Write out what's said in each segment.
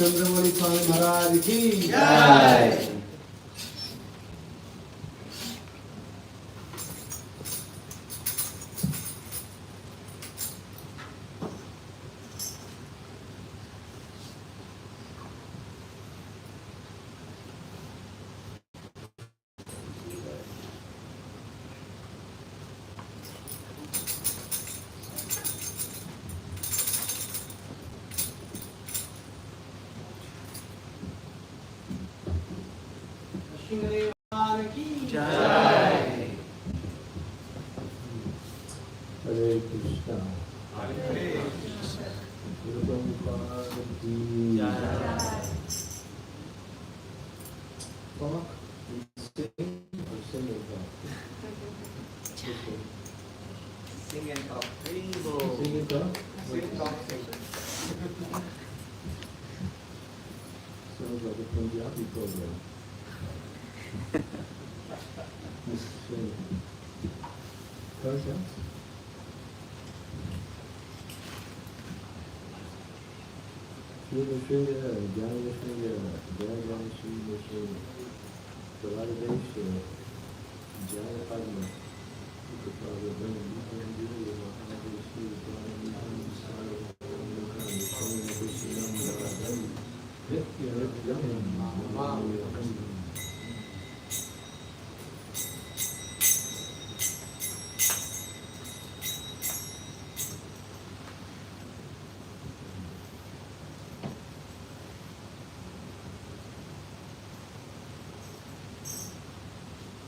चंद्रमौली स्वामी महाराज की जय। हरे कृष्णा हरे Krishna Sing and talk. Rainbow. Sing and talk. Sing, talk, sing. Sounds like a Punjabi program.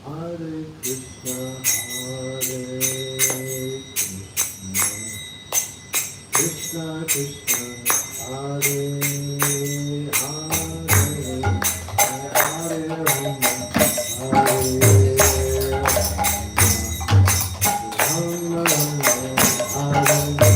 Hare Krishna, Hare Krishna, Krishna Krishna, Hare Hare, Hare Rama, Hare Rama, Rama Rama, Hare Hare.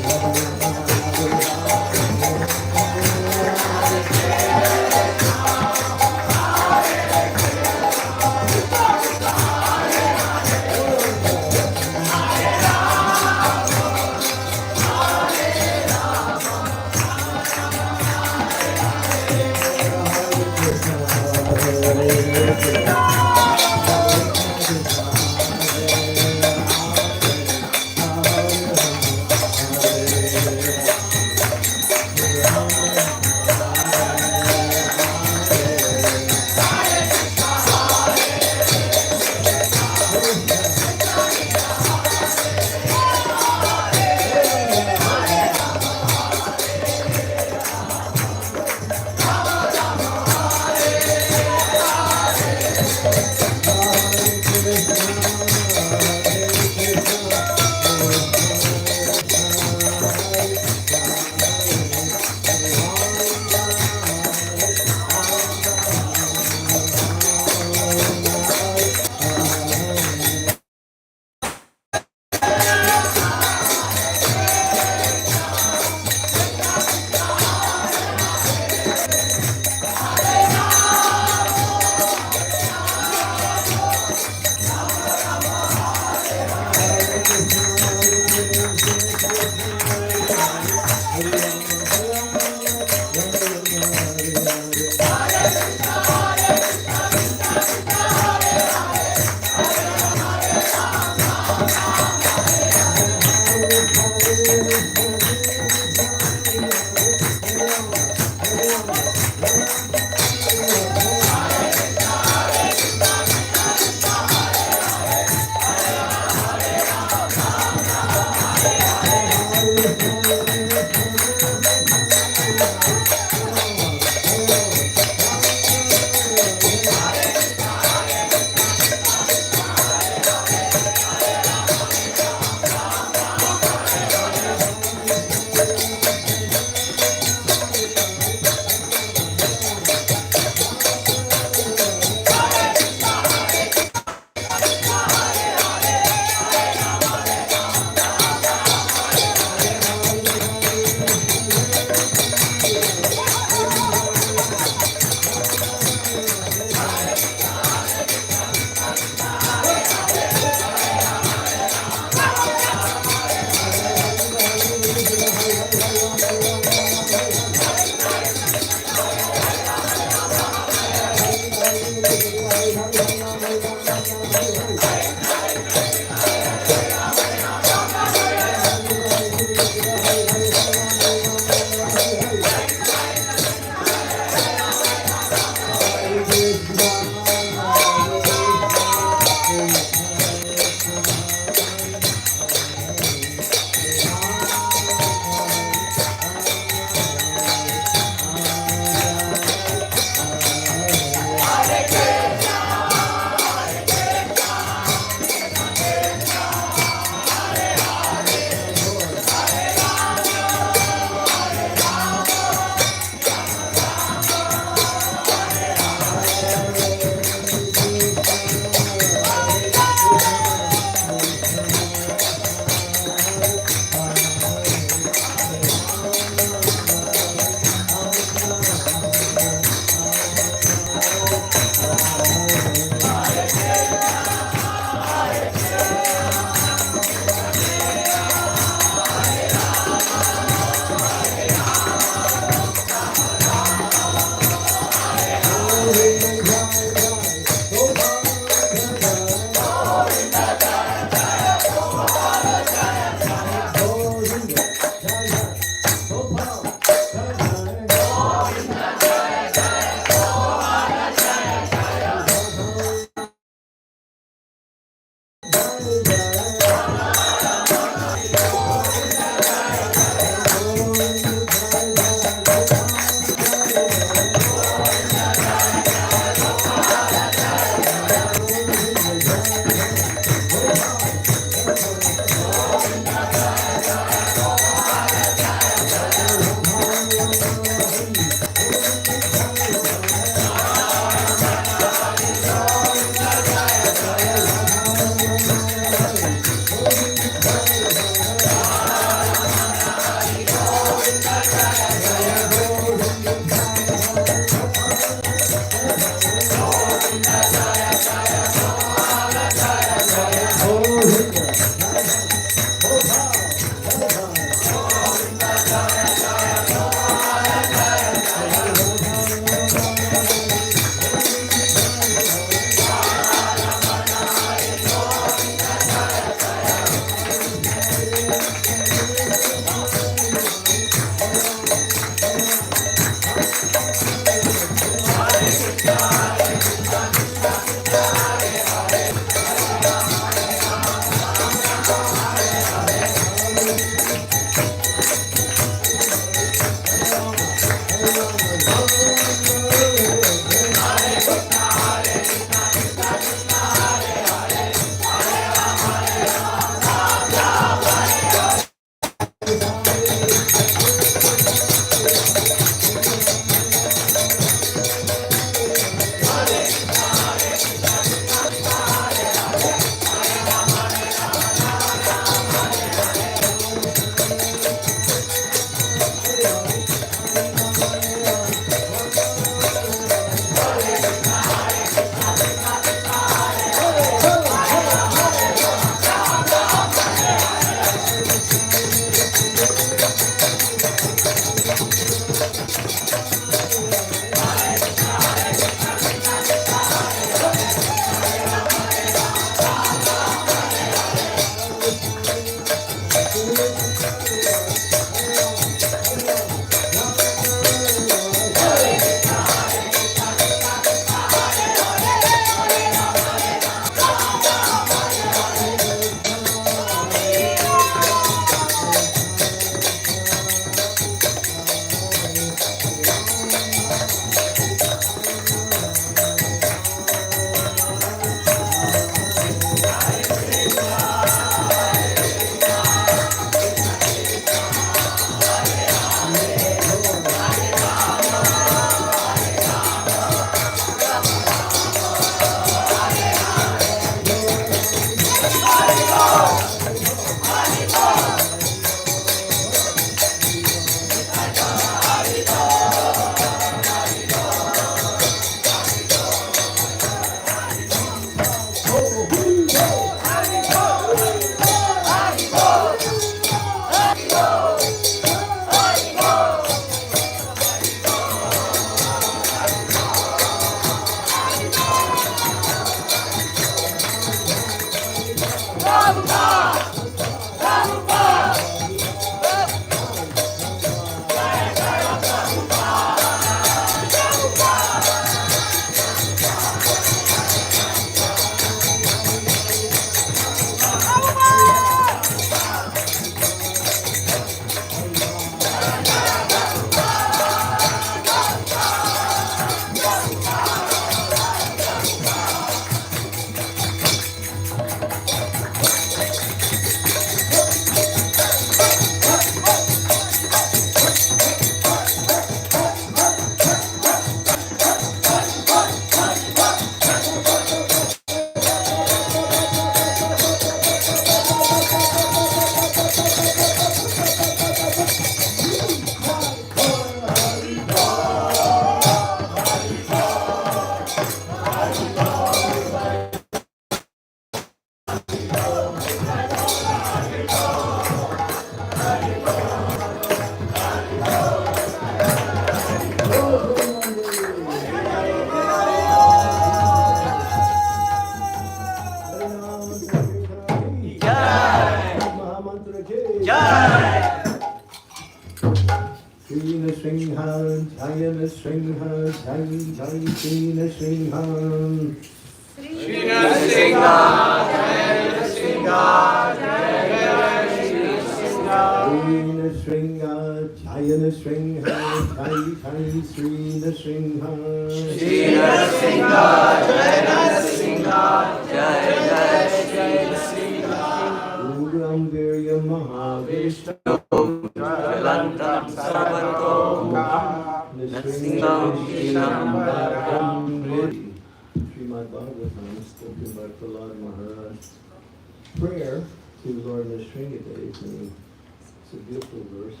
Prayer to Lord Nrsimhadev. It's a beautiful verse.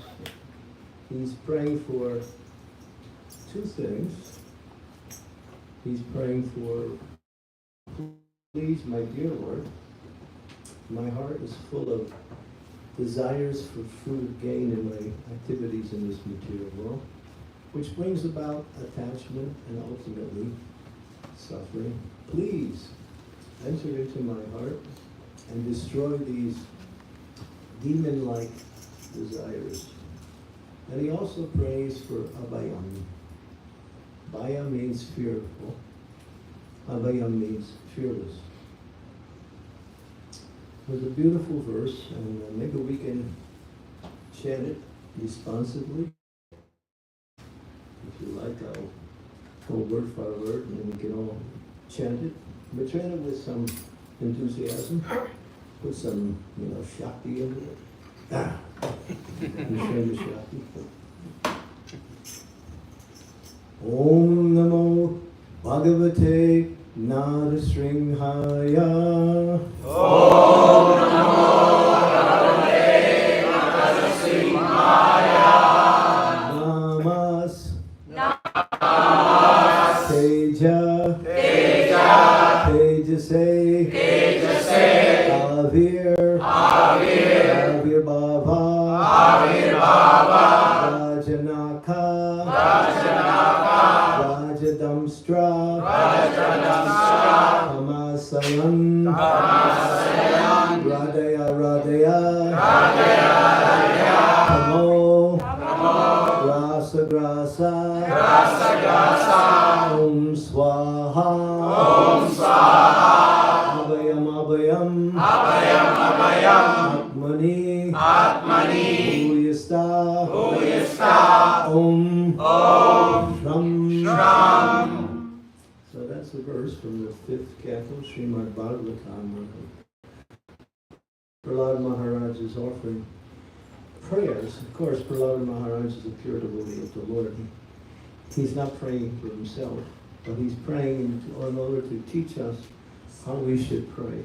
He's praying for two things. He's praying for, please, my dear Lord, my heart is full of desires for fruit gain in my activities in this material world, which brings about attachment and ultimately suffering. Please enter into my heart and destroy these demon-like desires. And he also prays for abhayam. Bhaya means fearful. Abhayam means fearless. It was a beautiful verse, and maybe we can chant it responsibly. If you like, I'll go word for word, and then we can all chant it. But chant it with some enthusiasm, put some, Shakti into it. Shakti. Om Namo Bhagavate Narasimhaya. Om Namo Bhagavate Narasimhaya. Namas. Namas. Teja. Teja. Tejase. Tejase. Avir. Avir. Avir Bhava. Avir Bhava. Rajanaka. Rajanaka. Rajadamstra. Rajadamstra. Kamasayan. Kamasayan. Radaya Radaya. Radaya Radaya. Kamo. Namo. Grasa Grasa. Grasa Grasa. Om Swaha. Om Swaha. Abhayam Abhayam. Abhayam Abhayam. Atmani. Atmani. Bhuyasta. Bhuyasta. Om. Om. Shram. Shram. So that's the verse from the 5th canto, Srimad Bhagavatam. Prahlad Maharaj is offering prayers. Of course, Prahlad Maharaj is a pure devotee of the Lord. He's not praying for himself, but he's praying in order to teach us how we should pray.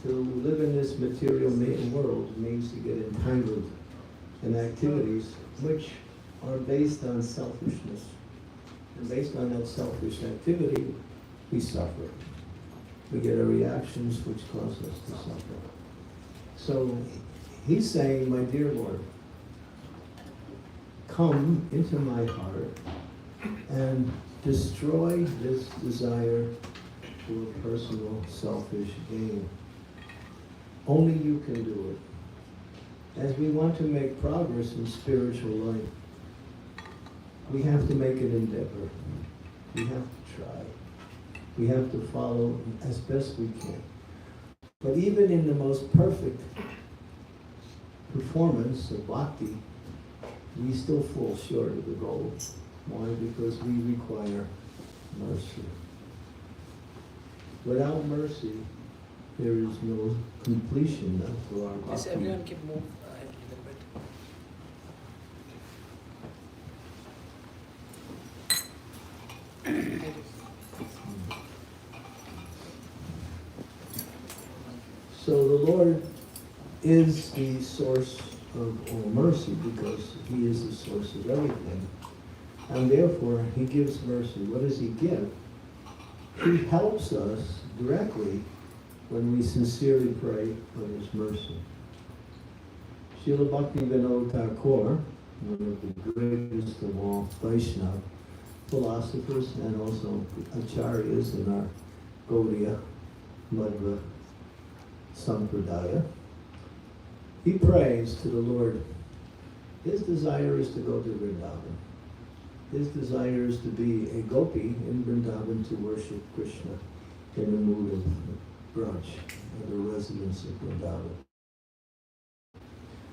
To live in this material world means to get entangled in activities which are based on selfishness. And based on that selfish activity, we suffer. We get our reactions which cause us to suffer. So he's saying, my dear Lord, come into my heart and destroy this desire for personal selfish gain. Only you can do it. As we want to make progress in spiritual life, we have to make an endeavor. We have to try. We have to follow as best we can. But even in the most perfect performance of bhakti, we still fall short of the goal. Why? Because we require mercy. Without mercy, there is no completion for our bhakti. Yes, everyone can move a little bit. So the Lord is the source of all mercy because He is the source of everything. And therefore, He gives mercy. What does He give? He helps us directly when we sincerely pray for His mercy. Srila Bhaktivinoda Thakur, one of the greatest of all Vaishnava philosophers and also acharyas in our Gaudiya Madhva Sampradaya, he prays to the Lord. His desire is to go to Vrindavan. His desire is to be a gopi in Vrindavan to worship Krishna in the mood of Braj, the residence of Vrindavan.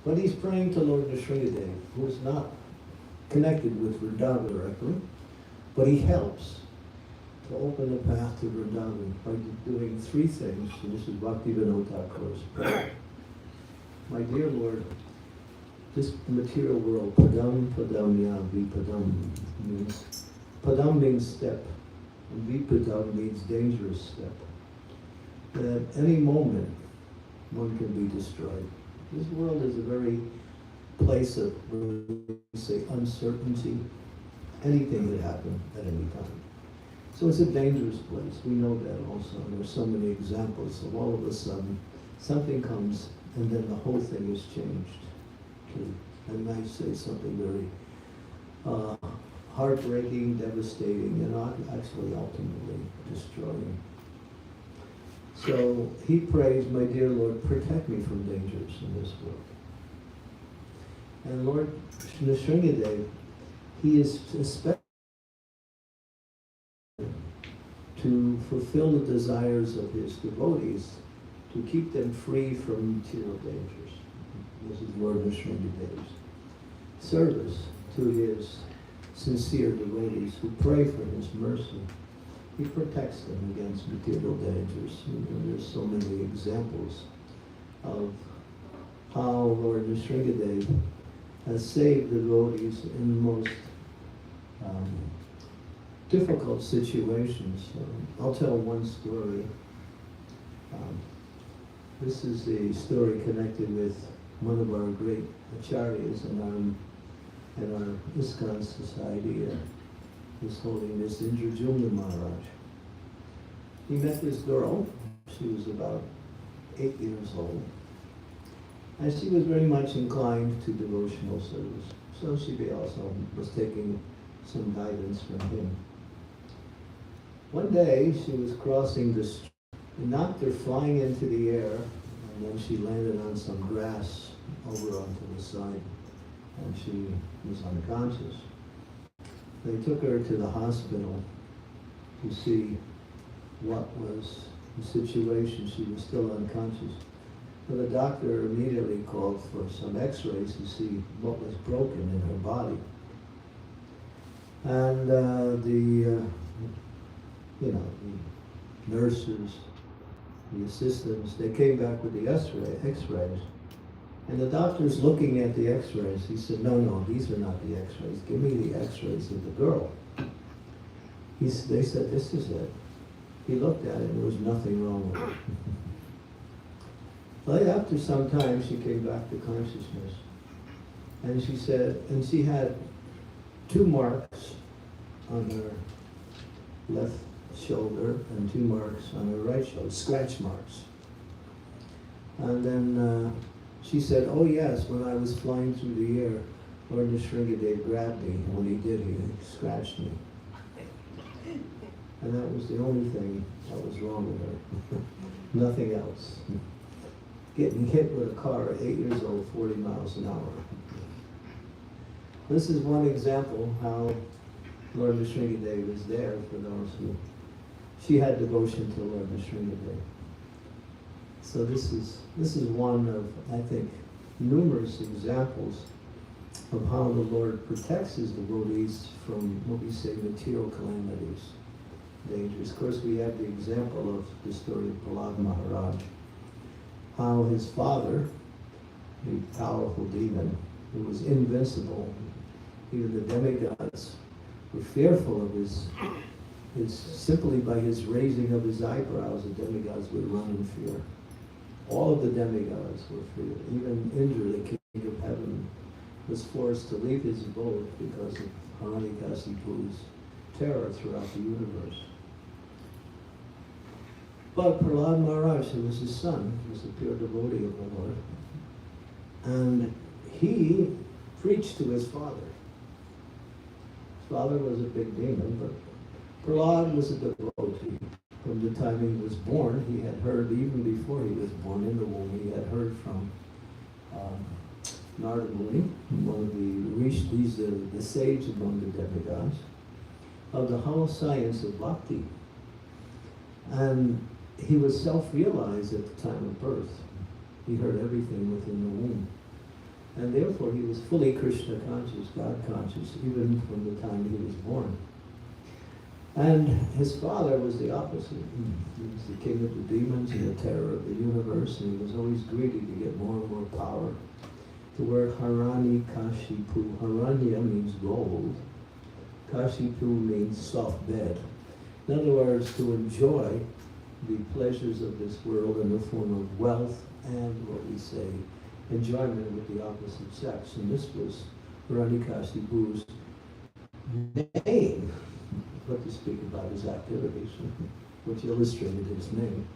But he's praying to Lord Nrsimhadev, who is not connected with Vrindavan directly, but he helps to open the path to Vrindavan by doing three things, and this is Bhaktivinoda Thakur's prayer. My dear Lord, this material world, padam padamya vipadam, means, padam means step, and vipadam means dangerous step. That at any moment, one can be destroyed. This world is a very place of, say, uncertainty. Anything could happen at any time. So it's a dangerous place. We know that also. And there's so many examples of all of a sudden, something comes and then the whole thing is changed. I might say something very heartbreaking, devastating, and actually ultimately destroying. So he prays, my dear Lord, protect me from dangers in this world. And Lord Nrsimhadev, he is especially to fulfill the desires of his devotees, to keep them free from material dangers. This is Lord Nrsimhadev's service to his sincere devotees who pray for his mercy. He protects them against material dangers. And there's so many examples of how Lord Nrsimhadev has saved devotees in the most difficult situations. I'll tell one story. This is a story connected with one of our great acharyas in our ISKCON society, His Holiness Indrajumna Maharaj. He met this girl. She was about 8 years old. And she was very much inclined to devotional service. So she also was taking some guidance from him. One day she was crossing the street. He knocked her flying into the air, and then she landed on some grass over onto the side, and she was unconscious. They took her to the hospital to see what was the situation. She was still unconscious. So the doctor immediately called for some x-rays to see what was broken in her body. And the nurses, the assistants, they came back with the x-rays. And the doctor's looking at the x-rays. He said, no, these are not the x-rays. Give me the x-rays of the girl. They said, this is it. He looked at it and there was nothing wrong with it. But after some time, she came back to consciousness. And she said, and she had 2 marks on her left shoulder and 2 marks on her right shoulder, scratch marks. And then she said, oh yes, when I was flying through the air, Lord Nrsimhadev grabbed me, and when he did, he scratched me. And that was the only thing that was wrong with her. Nothing else. Getting hit with a car at 8 years old, 40 miles an hour. This is one example how Lord Nrsimhadev is there for those who... She had devotion to Lord Nrsimhadev. So this is one of, I think, numerous examples of how the Lord protects his devotees from what we say material calamities, dangers. Of course, we have the example of the story of Prahlad Maharaj, how his father, the powerful demon, who was invincible, even the demigods were fearful of his simply by his raising of his eyebrows, the demigods would run in fear. All of the demigods were feared. Even Indra, the king of heaven, was forced to leave his abode because of Hiranyakashipu's terror throughout the universe. But Prahlad Maharaj, who was his son, was a pure devotee of the Lord, and he preached to his father. His father was a big demon, but Prahlad was a devotee. From the time he was born, he had heard, even before he was born in the womb, he had heard from Narasimha, one of the rishis, the sage among the demigods, of the whole science of bhakti. And he was self-realized at the time of birth. He heard everything within the womb. And therefore he was fully Krishna conscious, God conscious, even from the time he was born. And his father was the opposite. He was the king of the demons and the terror of the universe, and he was always greedy to get more and more power. The word Harani Kashipu, Haranya means gold. Kashipu means soft bed. In other words, to enjoy the pleasures of this world in the form of wealth and what we say, enjoyment with the opposite sex. And this was Hiranyakashipu's name, what to speak about his activities, which illustrated his name.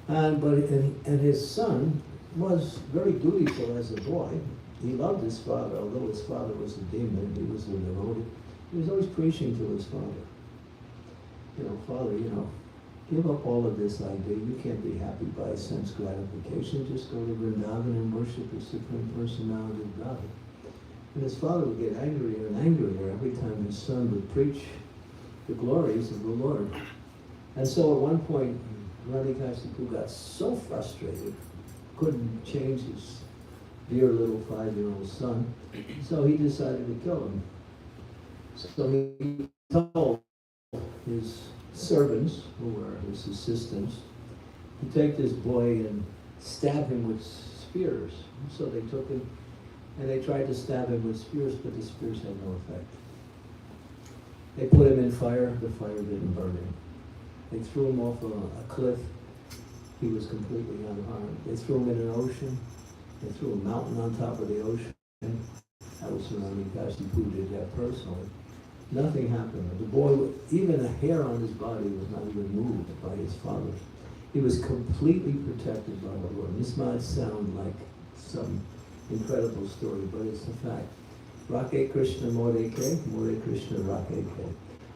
And his son was very dutiful as a boy. He loved his father, although his father was a demon, he was a devotee. He was always preaching to his father. Father, give up all of this idea. You can't be happy by sense gratification. Just go to Vrindavan and worship the Supreme Personality of God. And his father would get angrier and angrier every time his son would preach the glories of the Lord. And so at one point, Hiranyakashipu got so frustrated, couldn't change his dear little 5-year-old son, so he decided to kill him. So he told his servants, who were his assistants, to take this boy and stab him with spears. So they took him and they tried to stab him with spears, but the spears had no effect. They put him in fire, the fire didn't burn him. They threw him off a cliff, he was completely unharmed. They threw him in an ocean, they threw a mountain on top of the ocean. That was Hiranyakashipu did that personally. Nothing happened. The boy, even a hair on his body was not even moved by his father. He was completely protected by the Lord. This might sound like some incredible story, but it's a fact. Rake Krishna More Ke, More Krishna Rake Ke.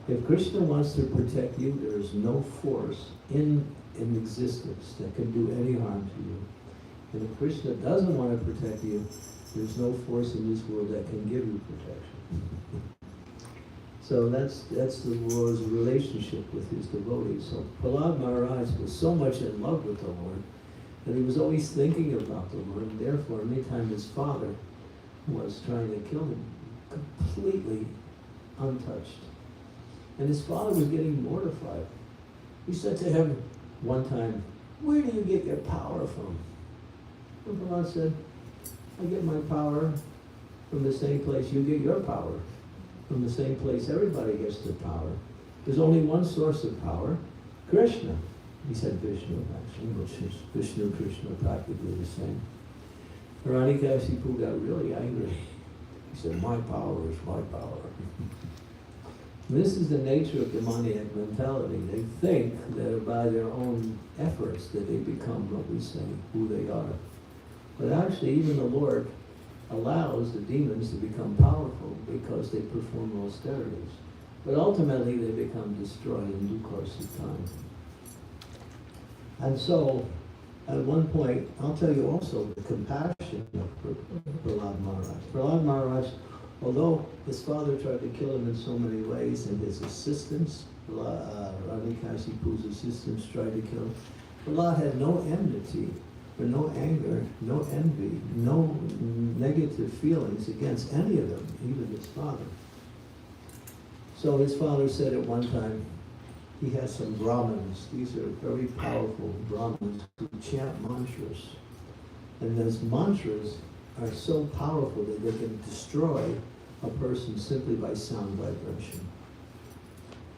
If Krishna wants to protect you, there is no force in existence that can do any harm to you. And if Krishna doesn't want to protect you, there's no force in this world that can give you protection. So that's the Lord's relationship with his devotees. So Prahlad Maharaj was so much in love with the Lord that he was always thinking about the Lord, and therefore, anytime his father was trying to kill him, completely untouched. And his father was getting mortified. He said to him one time, "Where do you get your power from?" And Prahlad said, "I get my power from the same place you get your power. From the same place everybody gets their power. There's only one source of power, Krishna." He said Vishnu, actually, which is Vishnu, Krishna, practically the same. Hiranyakashipu got really angry. He said, "My power is my power." This is the nature of demoniac mentality. They think that by their own efforts that they become what we say, who they are. But actually, even the Lord allows the demons to become powerful because they perform austerities. But ultimately, they become destroyed in due course of time. And so, at one point, I'll tell you also the compassion of Prahlad Maharaj. Prahlad Maharaj, although his father tried to kill him in so many ways, and his assistants, Hiranyakashipu's assistants tried to kill him, Prahlad had no enmity, or no anger, no envy, no negative feelings against any of them, even his father. So his father said at one time, he has some Brahmins. These are very powerful Brahmins who chant mantras. And those mantras are so powerful that they can destroy a person simply by sound vibration.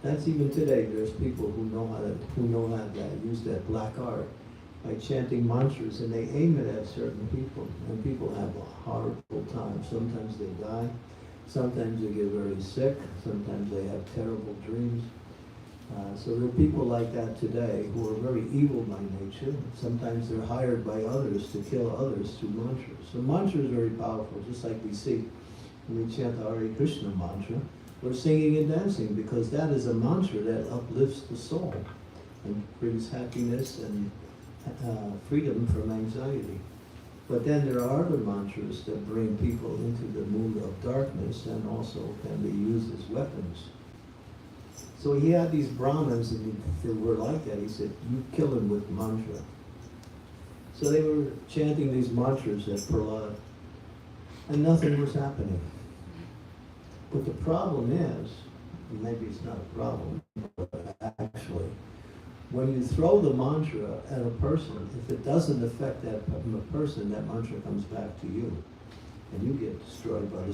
That's even today. There's people who know how to use that black art by chanting mantras, and they aim it at certain people, and people have a horrible time. Sometimes they die, sometimes they get very sick, sometimes they have terrible dreams. So there are people like that today who are very evil by nature. Sometimes they're hired by others to kill others through mantras. So mantra is very powerful, just like we see when we chant the Hare Krishna mantra. We're singing and dancing because that is a mantra that uplifts the soul and brings happiness and freedom from anxiety. But then there are other mantras that bring people into the mood of darkness and also can be used as weapons. So he had these Brahmins, and they were like that. He said, you kill him with mantra. So they were chanting these mantras at Prahlad, and nothing was happening. But the problem is, and maybe it's not a problem, but actually, when you throw the mantra at a person, if it doesn't affect that person, that mantra comes back to you, and you get destroyed by the